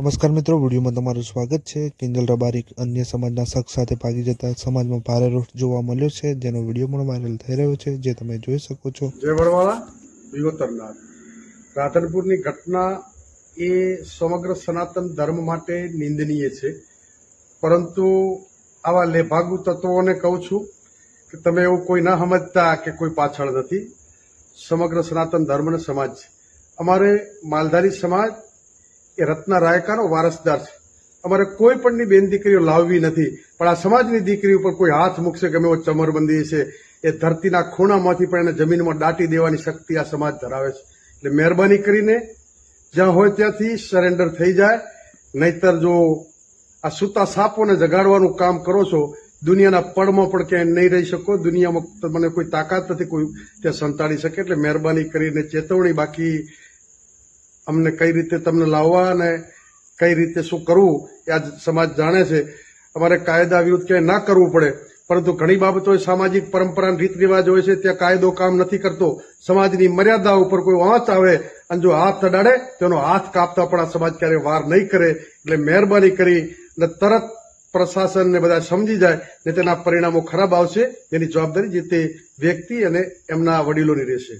નમસ્કાર મિત્રો, વિડીયોમાં તમારું સ્વાગત છે। કિંજલ રબારી અન્ય સમાજના શખ્સ સાથે ભાગી જતા સમાજમાં ભારે રોષ જોવા મળ્યો છે, જેનો વિડીયો પણ વાયરલ થઈ રહ્યો છે, જે તમે જોઈ શકો છો। જય વડવાળા વિવતરનાથ રાધનપુરની ઘટના એ સમગ્ર સનાતન ધર્મ માટે નિંદનીય છે, પરંતુ આવા લેભાગુ તત્વોને કહું છું કે તમે એવું કોઈ ના સમજતા કે કોઈ પાછળ નથી। સમગ્ર સનાતન ધર્મ અને સમાજ છે। અમારે માલધારી સમાજ એ રત્ના રાયકાનો વારસદાર છે। અમારે કોઈ પણની બેન દીકરીઓ લાવવી નથી, પણ આ સમાજની દીકરી ઉપર કોઈ હાથ મૂકશે ગમે એવો ચમરબંધી છે, એ ધરતીના ખૂણામાંથી પણ એને જમીનમાં દાટી દેવાની શક્તિ આ સમાજ ધરાવે છે। એટલે મહેરબાની કરીને જ્યાં હોય ત્યાંથી સરેન્ડર થઈ જાય, નહીતર જો આ સૂતા સાપોને જગાડવાનું કામ કરો છો, દુનિયાના પડમાં પણ ક્યાંય નહીં રહી શકો। દુનિયામાં મને કોઈ તાકાત નથી કોઈ ત્યાં સંતાડી શકે। એટલે મહેરબાની કરીને ચેતવણી, બાકી અમને કઈ રીતે તમને લાવવા અને કઈ રીતે શું કરવું એ આ સમાજ જાણે છે। અમારે કાયદા વિરુદ્ધ ક્યાંય ના કરવું પડે, પરંતુ ઘણી બાબતો સામાજિક પરંપરા રીત રિવાજ હોય છે, ત્યાં કાયદો કામ નથી કરતો। સમાજની મર્યાદા ઉપર કોઈ વાંચ આવે અને જો હાથ અડાડે તેનો હાથ કાપતા પણ આ સમાજ ક્યારેય વાર નહીં કરે। એટલે મહેરબાની કરી અને તરત પ્રશાસનને બધા સમજી જાય ને તેના પરિણામો ખરાબ આવશે, એની જવાબદારી જે તે વ્યક્તિ અને એમના વડીલોની રહેશે।